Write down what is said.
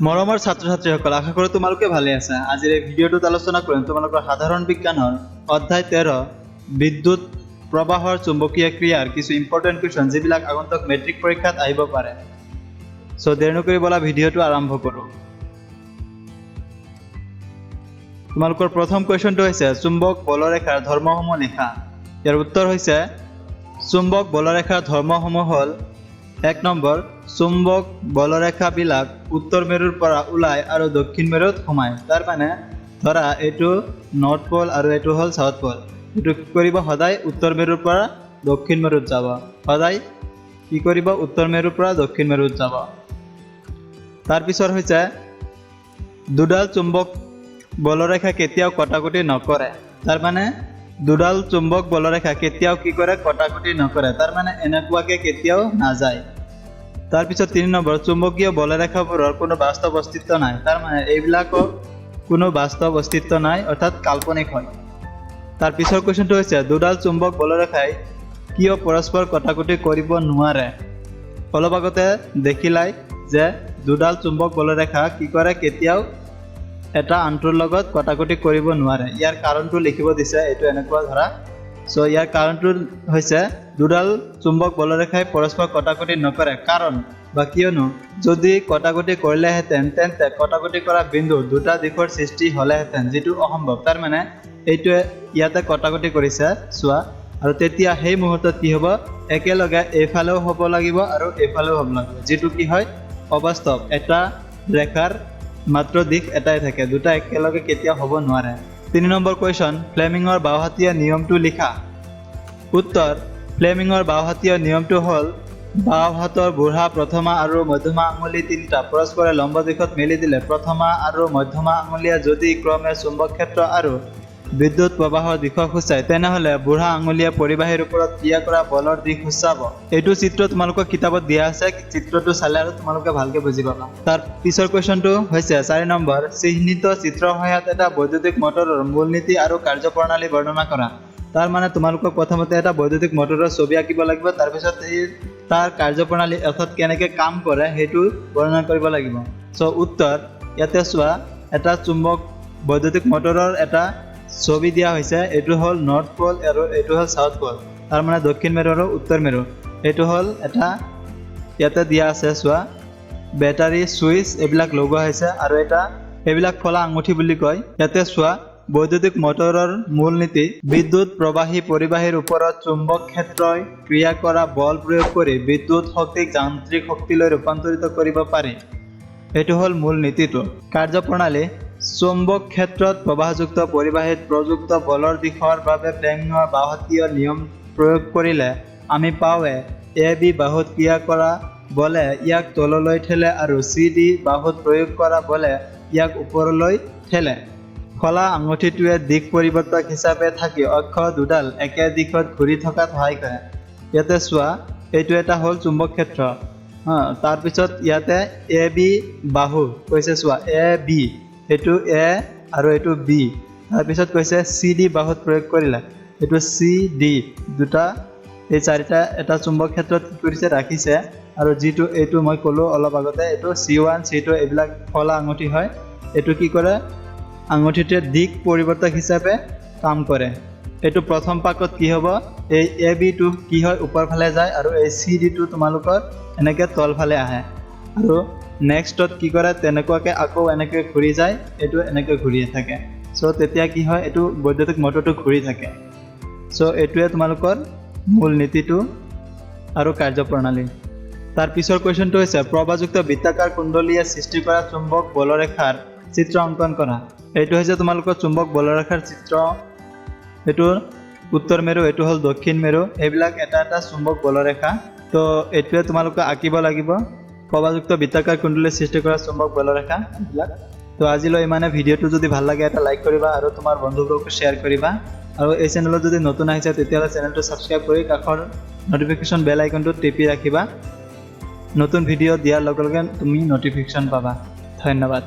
মৰমৰ ছাত্ৰ-ছাত্ৰীসকল, আশা কৰোঁ তোমালোকে ভালে আছা। আজিৰ এই ভিডিঅ'টোত আলোচনা কৰিম তোমালোকৰ সাধাৰণ বিজ্ঞানৰ অধ্যায় 13 বিদ্যুৎ প্ৰবাহৰ চুম্বকীয় ক্ৰিয়াৰ কিছু ইম্পৰ্টেণ্ট কুৱেশ্যন যিবিলাক আগন্তুক মেট্ৰিক পৰীক্ষাত আহিব পাৰে। সো দেৰি নকৰি বলা ভিডিঅ'টো আৰম্ভ কৰোঁ। তোমালোকৰ প্ৰথম কুৱেশ্যনটো হৈছে চুম্বক বলৰেখাৰ ধৰ্মসমূহ লিখা। ইয়াৰ উত্তৰ হৈছে চুম্বক বলৰেখাৰ ধৰ্মসমূহ হ'ল 1 নম্বৰ চুম্বক বলৰেখাবিলাক উত্তৰ মেৰুৰ পৰা ওলাই আৰু দক্ষিণ মেৰুত সোমায়। তাৰ মানে ধৰা এইটো নৰ্থ পল আৰু এইটো হ'ল সাউথ পল। এইটো কি কৰিব সদায় উত্তৰ মেৰুৰ পৰা দক্ষিণ মেৰুত যাব। সদায় কি কৰিব উত্তৰ মেৰুৰ পৰা দক্ষিণ মেৰুত যাব। তাৰ পিছৰ হৈছে দুডাল চুম্বক বলৰেখা কেতিয়াও কটাকটি নকৰে। তাৰ মানে দুডাল চুম্বক বলৰেখা কেতিয়াও কি কৰে কটাকটি নকৰে। তাৰ মানে এনেকুৱাকে কেতিয়াও নাযায়। তাৰপিছত 3 নম্বৰ চুম্বকীয় বলৰেখাবোৰৰ কোনো বাস্তৱ অস্তিত্ব নাই। তাৰ মানে এইবিলাকৰ কোনো বাস্তৱ অস্তিত্ব নাই, অৰ্থাৎ কাল্পনিক হয়। তাৰ পিছৰ কুৱেশ্যনটো হৈছে দুডাল চুম্বক বলৰেখাই কিয় পৰস্পৰ কটাকটি কৰিব নোৱাৰে। অলপ আগতে দেখিলাই যে দুডাল চুম্বক বলৰেখা কি কৰে কেতিয়াও এটা আনটোৰ লগত কটাকটি কৰিব নোৱাৰে। ইয়াৰ কাৰণটো লিখিব দিছে, এইটো এনেকুৱা ধৰা। সো ইয়াৰ কাৰণটো হৈছে দুডাল চুম্বক বলৰেখাই পৰস্পৰ কটাকটি নকৰে কাৰণ বা কিয়নো যদি কটাকটি কৰিলেহেঁতেন তেন্তে কটাকটি কৰা বিন্দু দুটা দিশৰ সৃষ্টি হ'লেহেঁতেন, যিটো অসম্ভৱ। তাৰ মানে এইটোৱে ইয়াতে কটাকটি কৰিছে চোৱা, আৰু তেতিয়া সেই মুহূৰ্তত কি হ'ব একেলগে এইফালেও হ'ব লাগিব আৰু এইফালেও হ'ব লাগিব, যিটো কি হয় অবাস্তৱ। এটা ৰেখাৰ মাত্ৰ দিশ এটাই থাকে, দুটা একেলগে কেতিয়াও হ'ব নোৱাৰে। 3 নম্বৰ কুৱেশ্যন ফ্লেমিঙৰ বাওহাতীয় নিয়মটো লিখা। উত্তৰ ফ্লেমিঙৰ বাওহাতীয় নিয়মটো হ'ল বাওঁ হাতৰ বুঢ়া প্ৰথমা আৰু মধ্যমা আঙুলি তিনিটা পৰস্পৰে লম্ব দিশত মেলি দিলে প্ৰথমা আৰু মধ্যমা আঙুলিয়ে যদি ক্ৰমে চুম্বক ক্ষেত্ৰ আৰু বিদ্যুৎ প্ৰবাহৰ দিশক সূচায় তেনেহ'লে বুঢ়া আঙুলিয়ে পৰিবাহীৰ ওপৰত ক্ৰিয়া কৰা বলৰ দিশ সূচাব। এইটো চিত্ৰ তোমালোকৰ কিতাপত দিয়া আছে, চিত্ৰটো চালে আৰু তোমালোকে ভালকে বুজি পাবা। তাৰ পিছৰ কুৱেশ্যনটো হৈছে 4 নম্বৰ চিহ্নিত চিত্ৰৰ সহায়ত এটা বৈদ্যুতিক মটৰৰ মূলনীতি আৰু কাৰ্যপ্ৰণালী বৰ্ণনা কৰা। তাৰ মানে তোমালোকক প্ৰথমতে এটা বৈদ্যুতিক মটৰৰ ছবি আঁকিব লাগিব, তাৰপিছত তাৰ কাৰ্যপ্ৰণালী অৰ্থাৎ কেনেকৈ কাম কৰে সেইটো বৰ্ণনা কৰিব লাগিব। সো উত্তৰ ইয়াতে চোৱা এটা চুম্বক বৈদ্যুতিক মটৰৰ এটা ছবি দিয়া হৈছে। এইটো হ'ল নৰ্থ পল আৰু এইটো হ'ল সাউথ পল। তাৰ মানে দক্ষিণ মেৰু আৰু উত্তৰ মেৰু। এইটো হ'ল এটা ইয়াতে দিয়া আছে চোৱা বেটাৰী ছুইচ এইবিলাক লগোৱা হৈছে আৰু এটা এইবিলাক ফলা আঙুঠি বুলি কয়। ইয়াতে চোৱা বৈদ্যুতিক মটৰৰ মূলনীতি বিদ্যুৎ প্ৰবাহী পৰিবাহীৰ ওপৰত চুম্বক ক্ষেত্ৰই ক্ৰিয়া কৰা বল প্ৰয়োগ কৰি বিদ্যুৎ শক্তিক যান্ত্ৰিক শক্তিলৈ ৰূপান্তৰিত কৰিব পাৰি। এইটো হ'ল মূল নীতিটো। কাৰ্যপ্ৰণালী চুম্বক ক্ষেত্ৰত প্ৰবাহযুক্ত পৰিবাহীত প্ৰযুক্ত বলৰ দিশৰ বাবে ফ্লেমিঙৰ বাওহাতীয় নিয়ম প্ৰয়োগ কৰিলে আমি পাওঁৱে এ বি বাহুত ক্ৰিয়া কৰা বলে ইয়াক তললৈ ঠেলে আৰু চি ডি বাহুত প্ৰয়োগ কৰা বলে ইয়াক ওপৰলৈ ঠেলে। ফলা আঙুঠিটোৱে দিশ পৰিৱৰ্তক হিচাপে থাকি অক্ষ দুডাল একে দিশত ঘূৰি থকাত সহায় কৰে। ইয়াতে চোৱা এইটো এটা হ'ল চুম্বক ক্ষেত্ৰ। তাৰপিছত ইয়াতে এ বি বাহু কৈছে চোৱা এ বি, এইটো এ আৰু এইটো বি। তাৰপিছত কৈছে চি ডি বাহুত প্ৰয়োগ কৰিলে এইটো চি ডি দুটা এই চাৰিটা এটা চুম্বক ক্ষেত্ৰত কি কৰিছে ৰাখিছে। আৰু যিটো এইটো মই ক'লোঁ অলপ আগতে এইটো C1 C2 এইবিলাক ফলা আঙুঠি হয়। এইটো কি কৰে আঙুঠিটোৱে দিশ পৰিৱৰ্তক হিচাপে কাম কৰে। এইটো প্ৰথম পাকত কি হ'ব এই এ বিটো কি হয় ওপৰ ফালে যায় আৰু এই চি ডিটো তোমালোকৰ এনেকৈ তলফালে আহে আৰু নেক্সটত কি কৰে তেনেকুৱাকৈ আকৌ এনেকৈ ঘূৰি যায়, এইটো এনেকৈ ঘূৰিয়ে থাকে। চ' তেতিয়া কি হয় এইটো বৈদ্যুতিক মটৰটো ঘূৰি থাকে। চ' এইটোৱে তোমালোকৰ মূল নীতিটো আৰু কাৰ্যপ্ৰণালী। তাৰ পিছৰ কুৱেশ্যনটো হৈছে প্ৰবাহযুক্ত বৃত্তাকাৰ কুণ্ডলীয়ে সৃষ্টি কৰা চুম্বক বলৰেখাৰ চিত্ৰ অংকন কৰা। এইটো হৈছে তোমালোকৰ চুম্বক বলৰেখাৰ চিত্ৰ। এইটো উত্তৰ মেৰু, এইটো হ'ল দক্ষিণ মেৰু, এইবিলাক এটা এটা চুম্বক বলৰেখা। তো এইটোৱে তোমালোকে আঁকিব লাগিব প্ৰবাহযুক্ত বৃত্তাকাৰ কুণ্ডলীয়ে সৃষ্টি কৰা চুম্বক বলৰেখা এইবিলাক। তো আজিলৈ ইমানে। ভিডিঅ'টো যদি ভাল লাগে এটা লাইক কৰিবা আৰু তোমাৰ বন্ধুবোৰকো শ্বেয়াৰ কৰিবা। আৰু এই চেনেলত যদি নতুন আহিছে তেতিয়াহ'লে চেনেলটো ছাবস্ক্ৰাইব কৰি কাষৰ নটিফিকেশ্যন বেল আইকনটো টিপি ৰাখিবা। নতুন ভিডিঅ' দিয়াৰ লগে লগে তুমি নটিফিকেশ্যন পাবা। ধন্যবাদ।